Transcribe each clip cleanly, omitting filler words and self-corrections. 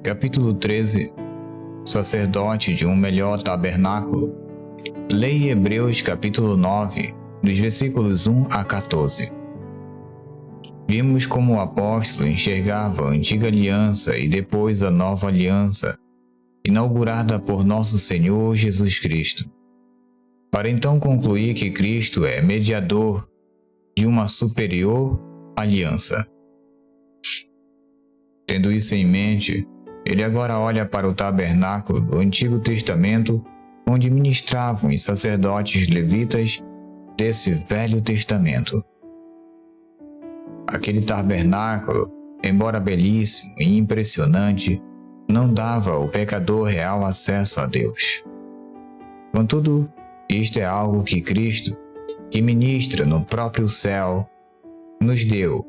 Capítulo 13. Sacerdote de um melhor tabernáculo. Leia Hebreus capítulo 9, dos versículos 1 a 14. Vimos como o apóstolo enxergava a antiga aliança e depois a nova aliança, inaugurada por nosso Senhor Jesus Cristo, para então concluir que Cristo é mediador de uma superior aliança. Tendo isso em mente, ele agora olha para o tabernáculo do Antigo Testamento, onde ministravam os sacerdotes levitas desse Velho Testamento. Aquele tabernáculo, embora belíssimo e impressionante, não dava ao pecador real acesso a Deus. Contudo, isto é algo que Cristo, que ministra no próprio céu, nos deu.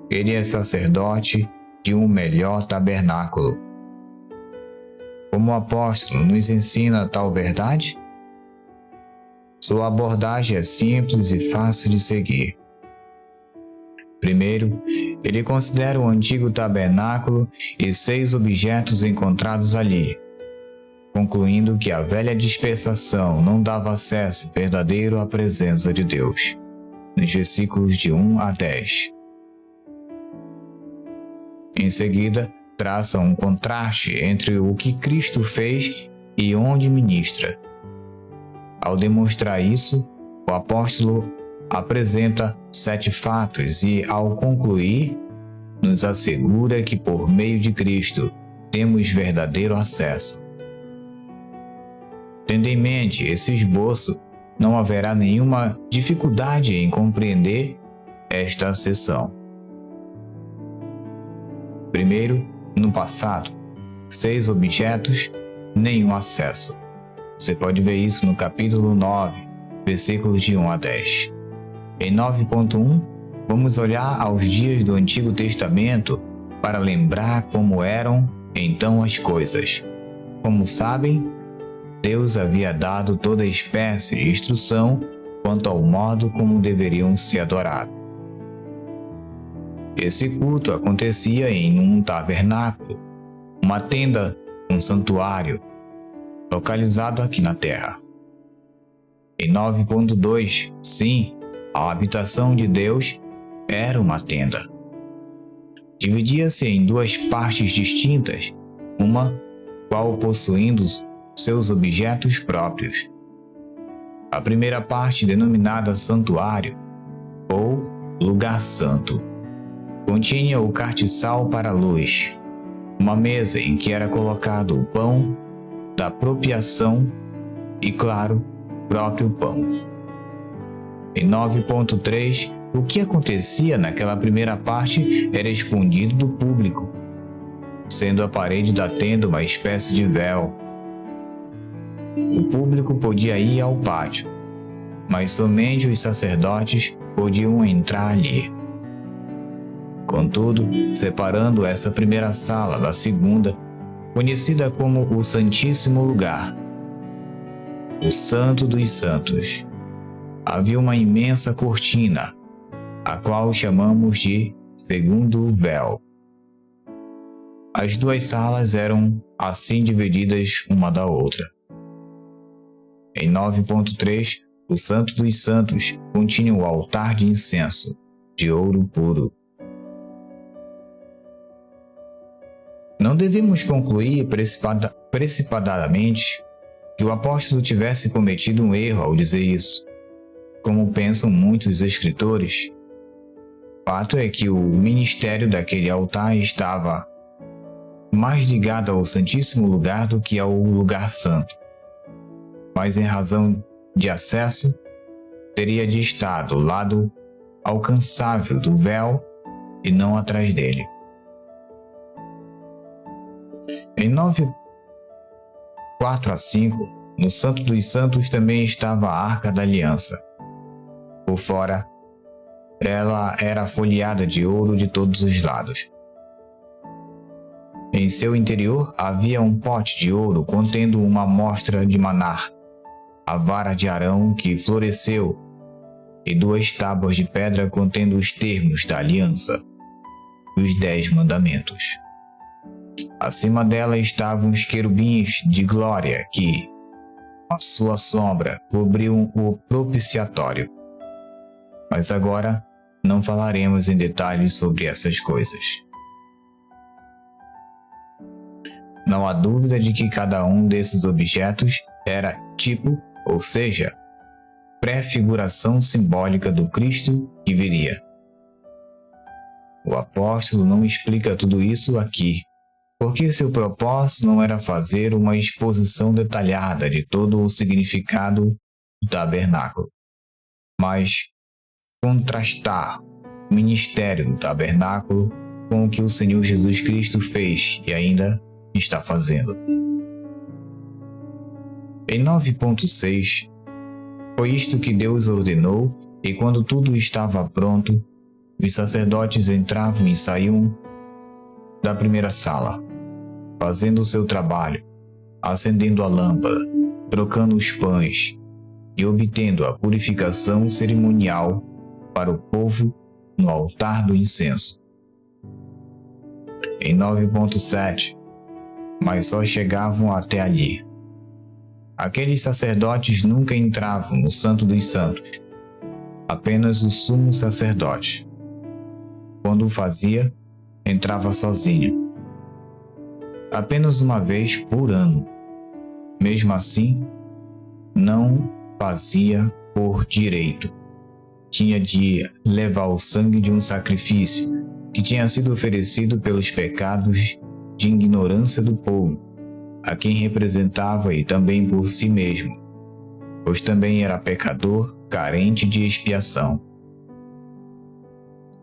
Ele é sacerdote de um melhor tabernáculo. Como o apóstolo nos ensina tal verdade? Sua abordagem é simples e fácil de seguir. Primeiro, ele considera o antigo tabernáculo e 6 objetos encontrados ali, concluindo que a velha dispensação não dava acesso verdadeiro à presença de Deus, nos versículos de 1 a 10. Em seguida, traça um contraste entre o que Cristo fez e onde ministra. Ao demonstrar isso, o apóstolo apresenta 7 fatos e, ao concluir, nos assegura que por meio de Cristo temos verdadeiro acesso. Tendo em mente esse esboço, não haverá nenhuma dificuldade em compreender esta seção. Primeiro, no passado, 6 objetos, nenhum acesso. Você pode ver isso no capítulo 9, versículos de 1 a 10. Em 9.1, vamos olhar aos dias do Antigo Testamento para lembrar como eram então as coisas. Como sabem, Deus havia dado toda espécie de instrução quanto ao modo como deveriam ser adorados. Esse culto acontecia em um tabernáculo, uma tenda, um santuário, localizado aqui na terra. Em 9.2, sim, a habitação de Deus era uma tenda. Dividia-se em 2 partes distintas, uma qual possuindo seus objetos próprios. A primeira parte, denominada santuário, ou lugar santo, continha o castiçal para a luz, uma mesa em que era colocado o pão da propiação e, claro, próprio pão. Em 9.3, o que acontecia naquela primeira parte era escondido do público, sendo a parede da tenda uma espécie de véu. O público podia ir ao pátio, mas somente os sacerdotes podiam entrar ali. Contudo, separando essa primeira sala da segunda, conhecida como o Santíssimo Lugar, o Santo dos Santos, havia uma imensa cortina, a qual chamamos de segundo véu. As 2 salas eram assim divididas uma da outra. Em 9.3, o Santo dos Santos continha o altar de incenso, de ouro puro. Não devemos concluir precipitadamente que o apóstolo tivesse cometido um erro ao dizer isso, como pensam muitos escritores. Fato é que o ministério daquele altar estava mais ligado ao Santíssimo Lugar do que ao Lugar Santo. Mas em razão de acesso, teria de estar do lado alcançável do véu e não atrás dele. Em 9.4 a 5, no Santo dos Santos também estava a Arca da Aliança. Por fora, ela era folheada de ouro de todos os lados. Em seu interior havia um pote de ouro contendo uma amostra de maná, a vara de Arão que floresceu, e 2 tábuas de pedra contendo os termos da aliança, os 10 mandamentos. Acima dela estavam os querubins de glória que, a sua sombra, cobriam o propiciatório. Mas agora não falaremos em detalhes sobre essas coisas. Não há dúvida de que cada um desses objetos era tipo, ou seja, prefiguração simbólica do Cristo que viria. O apóstolo não explica tudo isso aqui, porque seu propósito não era fazer uma exposição detalhada de todo o significado do tabernáculo, mas contrastar o ministério do tabernáculo com o que o Senhor Jesus Cristo fez e ainda está fazendo. Em 9.6, foi isto que Deus ordenou, e quando tudo estava pronto, os sacerdotes entravam e saíam da primeira sala, fazendo o seu trabalho, acendendo a lâmpada, trocando os pães e obtendo a purificação cerimonial para o povo no altar do incenso. Em 9.7, mas só chegavam até ali. Aqueles sacerdotes nunca entravam no Santo dos Santos, apenas o sumo sacerdote. Quando o fazia, entrava sozinho, apenas uma vez por ano. Mesmo assim, não fazia por direito. Tinha de levar o sangue de um sacrifício que tinha sido oferecido pelos pecados de ignorância do povo, a quem representava, e também por si mesmo, pois também era pecador, carente de expiação.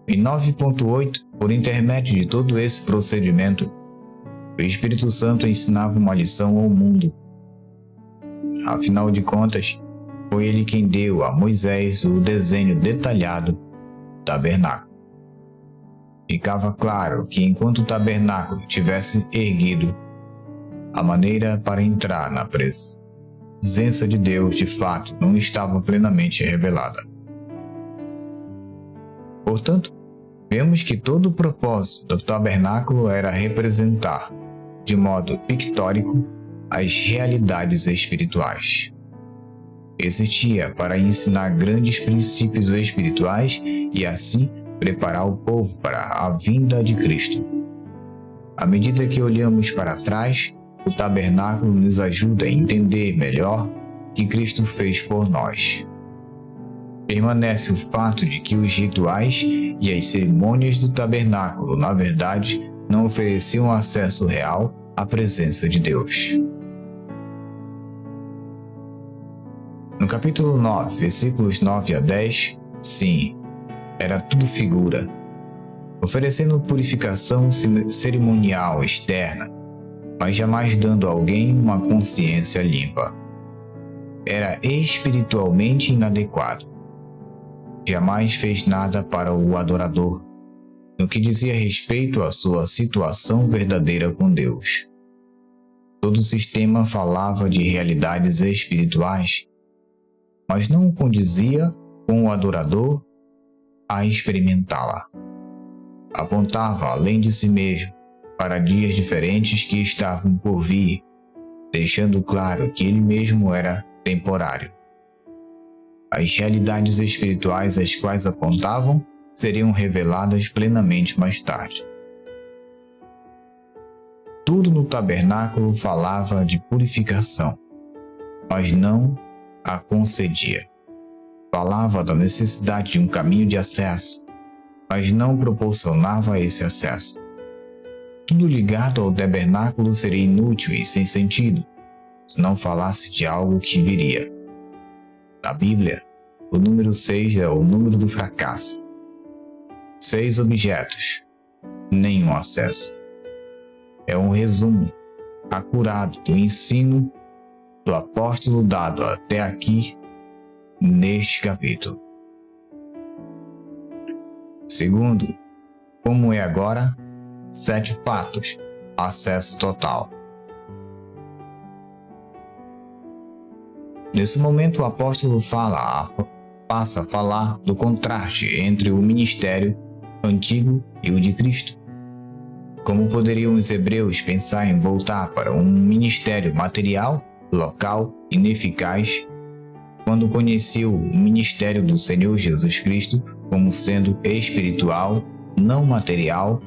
Em 9.8, por intermédio de todo esse procedimento, o Espírito Santo ensinava uma lição ao mundo. Afinal de contas, foi ele quem deu a Moisés o desenho detalhado do tabernáculo. Ficava claro que enquanto o tabernáculo tivesse erguido, a maneira para entrar na presença de Deus de fato não estava plenamente revelada. Portanto, vemos que todo o propósito do tabernáculo era representar, de modo pictórico, as realidades espirituais. Existia para ensinar grandes princípios espirituais e assim preparar o povo para a vinda de Cristo. À medida que olhamos para trás, o tabernáculo nos ajuda a entender melhor o que Cristo fez por nós. Permanece o fato de que os rituais e as cerimônias do tabernáculo, na verdade, não ofereciam acesso real à presença de Deus. No capítulo 9, versículos 9 a 10, sim, era tudo figura, oferecendo purificação cerimonial externa, mas jamais dando a alguém uma consciência limpa. Era espiritualmente inadequado. Jamais fez nada para o adorador, no que dizia respeito à sua situação verdadeira com Deus. Todo o sistema falava de realidades espirituais, mas não condizia com o adorador a experimentá-la. Apontava além de si mesmo para dias diferentes que estavam por vir, deixando claro que ele mesmo era temporário. As realidades espirituais às quais apontavam seriam reveladas plenamente mais tarde. Tudo no tabernáculo falava de purificação, mas não a concedia. Falava da necessidade de um caminho de acesso, mas não proporcionava esse acesso. Tudo ligado ao tabernáculo seria inútil e sem sentido, se não falasse de algo que viria. Na Bíblia, o número 6 é o número do fracasso. 6 objetos, nenhum acesso. É um resumo acurado do ensino do apóstolo dado até aqui neste capítulo. Segundo, como é agora, 7 fatos, acesso total. Nesse momento o apóstolo fala a passa a falar do contraste entre o ministério antigo e o de Cristo. Como poderiam os hebreus pensar em voltar para um ministério material, local, ineficaz, quando conheciam o ministério do Senhor Jesus Cristo como sendo espiritual, não material,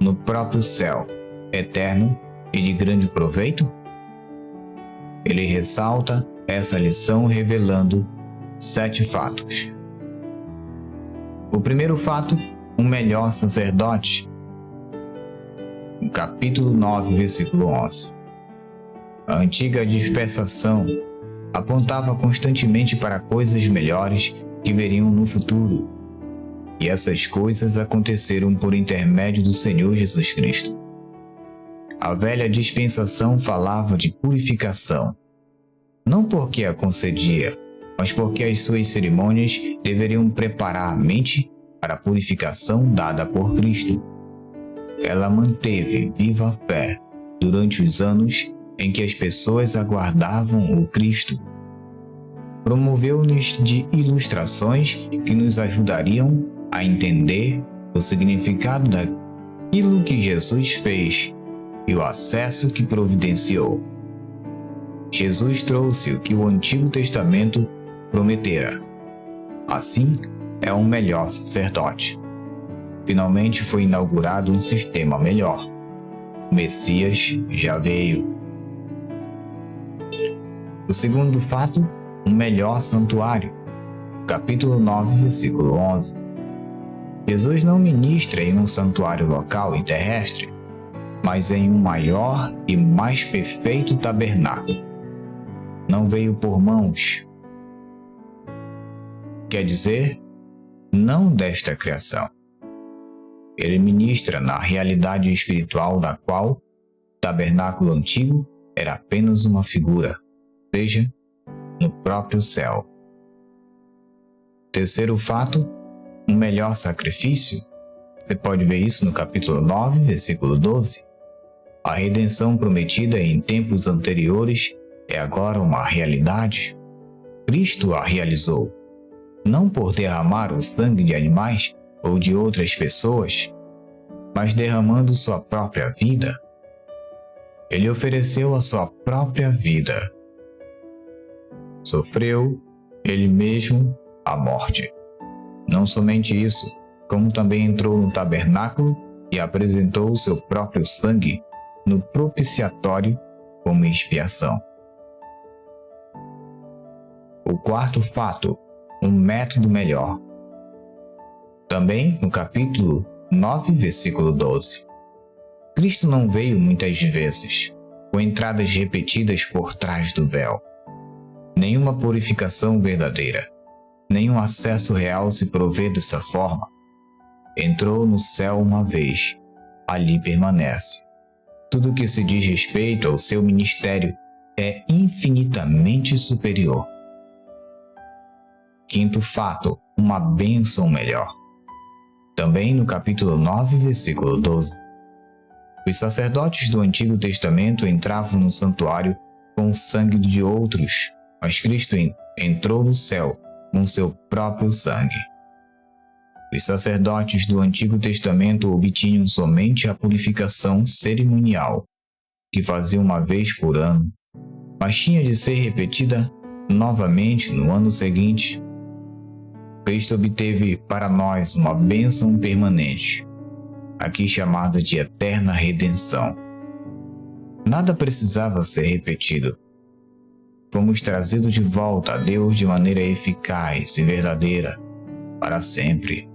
no próprio céu, eterno e de grande proveito? Ele ressalta essa lição revelando 7 fatos. O primeiro fato, um melhor sacerdote. No capítulo 9, versículo 11. A antiga dispensação apontava constantemente para coisas melhores que veriam no futuro. E essas coisas aconteceram por intermédio do Senhor Jesus Cristo. A velha dispensação falava de purificação, não porque a concedia, mas porque as suas cerimônias deveriam preparar a mente para a purificação dada por Cristo. Ela manteve viva a fé durante os anos em que as pessoas aguardavam o Cristo. Promoveu-nos de ilustrações que nos ajudariam a entender o significado daquilo que Jesus fez e o acesso que providenciou. Jesus trouxe o que o Antigo Testamento prometera. Assim, é um melhor sacerdote. Finalmente foi inaugurado um sistema melhor. O Messias já veio. O segundo fato, um melhor santuário. Capítulo 9, versículo 11. Jesus não ministra em um santuário local e terrestre, mas em um maior e mais perfeito tabernáculo. Não veio por mãos. Quer dizer, não desta criação. Ele ministra na realidade espiritual da qual o tabernáculo antigo era apenas uma figura, ou seja, no próprio céu. Terceiro fato, um melhor sacrifício. Você pode ver isso no capítulo 9, versículo 12. A redenção prometida em tempos anteriores é agora uma realidade. Cristo a realizou, não por derramar o sangue de animais ou de outras pessoas, mas derramando sua própria vida. Ele ofereceu a sua própria vida. Sofreu, ele mesmo, a morte. Não somente isso, como também entrou no tabernáculo e apresentou o seu próprio sangue no propiciatório como expiação. O quarto fato, um método melhor. Também no capítulo 9, versículo 12. Cristo não veio muitas vezes, com entradas repetidas por trás do véu. Nenhuma purificação verdadeira, nenhum acesso real se provê dessa forma. Entrou no céu uma vez, ali permanece. Tudo que se diz respeito ao seu ministério é infinitamente superior. Quinto fato, uma bênção melhor. Também no capítulo 9, versículo 12. Os sacerdotes do Antigo Testamento entravam no santuário com o sangue de outros, mas Cristo entrou no céu com seu próprio sangue. Os sacerdotes do Antigo Testamento obtinham somente a purificação cerimonial, que faziam uma vez por ano, mas tinha de ser repetida novamente no ano seguinte. Cristo obteve para nós uma bênção permanente, aqui chamada de eterna redenção. Nada precisava ser repetido. Fomos trazidos de volta a Deus de maneira eficaz e verdadeira, para sempre.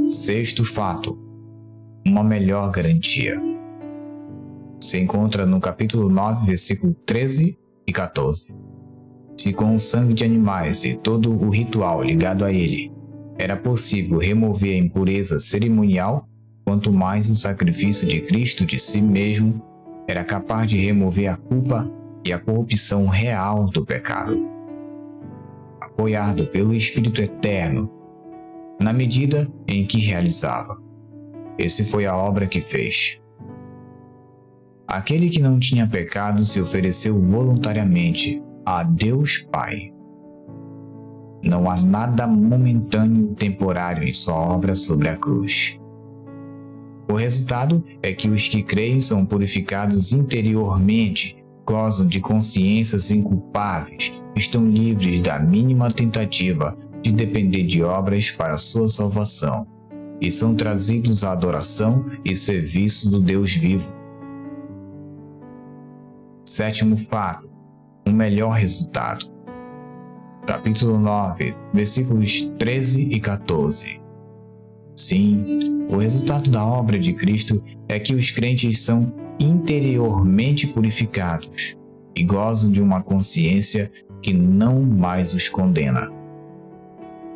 Sexto fato, uma melhor garantia. Se encontra no capítulo 9, versículo 13 e 14. Se com o sangue de animais e todo o ritual ligado a ele era possível remover a impureza cerimonial, quanto mais o sacrifício de Cristo de si mesmo era capaz de remover a culpa e a corrupção real do pecado. Apoiado pelo Espírito Eterno, na medida em que realizava. Essa foi a obra que fez. Aquele que não tinha pecado se ofereceu voluntariamente a Deus Pai. Não há nada momentâneo e temporário em sua obra sobre a cruz. O resultado é que os que creem são purificados interiormente, gozam de consciências inculpáveis, estão livres da mínima tentativa de depender de obras para sua salvação e são trazidos à adoração e serviço do Deus vivo. Sétimo fato, um melhor resultado. Capítulo 9, versículos 13 e 14. Sim, o resultado da obra de Cristo é que os crentes são interiormente purificados e gozam de uma consciência que não mais os condena.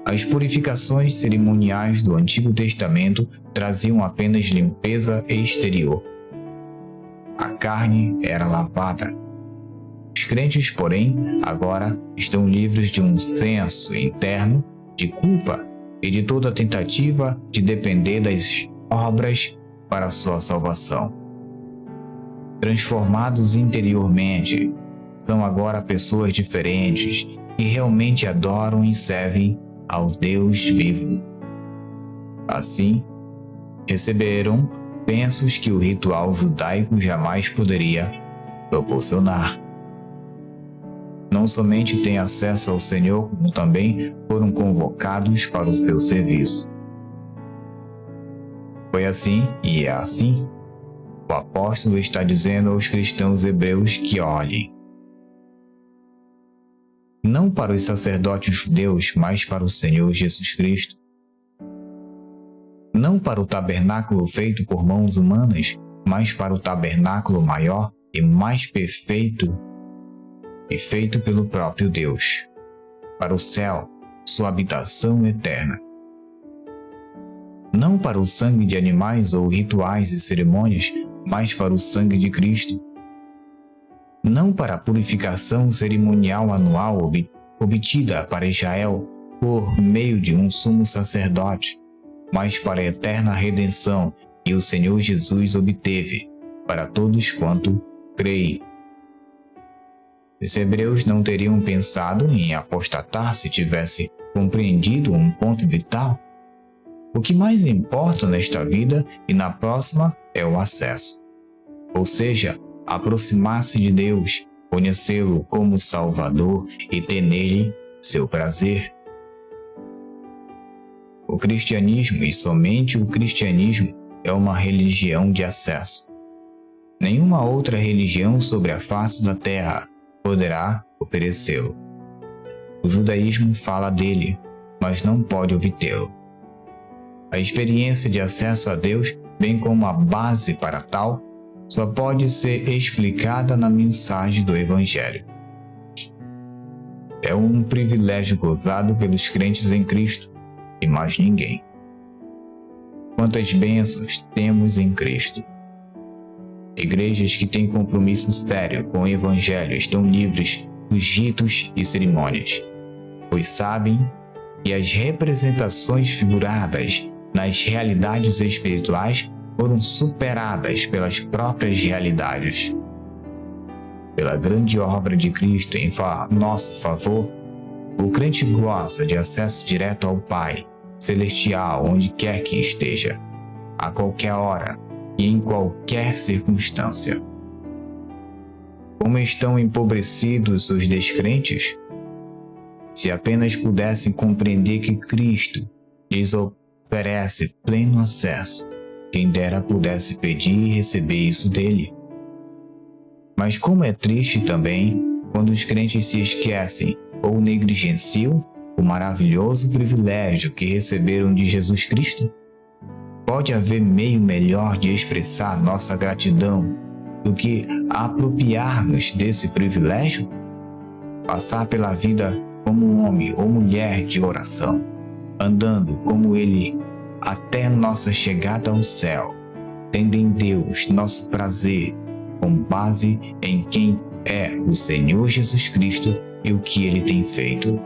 As purificações cerimoniais do Antigo Testamento traziam apenas limpeza exterior. A carne era lavada. Os crentes, porém, agora estão livres de um senso interno de culpa e de toda tentativa de depender das obras para sua salvação. Transformados interiormente, são agora pessoas diferentes que realmente adoram e servem ao Deus vivo. Assim, receberam bênçãos que o ritual judaico jamais poderia proporcionar. Não somente têm acesso ao Senhor, como também foram convocados para o seu serviço. Foi assim e é assim. O apóstolo está dizendo aos cristãos hebreus que olhem não para os sacerdotes judeus, mas para o Senhor Jesus Cristo. Não para o tabernáculo feito por mãos humanas, mas para o tabernáculo maior e mais perfeito e feito pelo próprio Deus, para o céu, sua habitação eterna. Não para o sangue de animais ou rituais e cerimônias, mas para o sangue de Cristo. Não para a purificação cerimonial anual obtida para Israel por meio de um sumo sacerdote, mas para a eterna redenção que o Senhor Jesus obteve para todos quanto creem. Os hebreus não teriam pensado em apostatar se tivesse compreendido um ponto vital. O que mais importa nesta vida e na próxima é o acesso, ou seja, aproximar-se de Deus, conhecê-lo como Salvador e ter nele seu prazer. O cristianismo, e somente o cristianismo, é uma religião de acesso. Nenhuma outra religião sobre a face da terra poderá oferecê-lo. O judaísmo fala dele, mas não pode obtê-lo. A experiência de acesso a Deus, bem como a base para tal, só pode ser explicada na mensagem do Evangelho. É um privilégio gozado pelos crentes em Cristo e mais ninguém. Quantas bênçãos temos em Cristo! Igrejas que têm compromisso sério com o Evangelho estão livres dos ritos e cerimônias, pois sabem que as representações figuradas nas realidades espirituais foram superadas pelas próprias realidades. Pela grande obra de Cristo em nosso favor, o crente goza de acesso direto ao Pai Celestial onde quer que esteja, a qualquer hora e em qualquer circunstância. Como estão empobrecidos os descrentes? Se apenas pudessem compreender que Cristo lhes oferece pleno acesso, quem dera pudesse pedir e receber isso dele. Mas como é triste também quando os crentes se esquecem ou negligenciam o maravilhoso privilégio que receberam de Jesus Cristo. Pode haver meio melhor de expressar nossa gratidão do que apropriar-nos desse privilégio? Passar pela vida como um homem ou mulher de oração, andando como ele até nossa chegada ao céu, tendo em Deus nosso prazer, com base em quem é o Senhor Jesus Cristo e o que ele tem feito.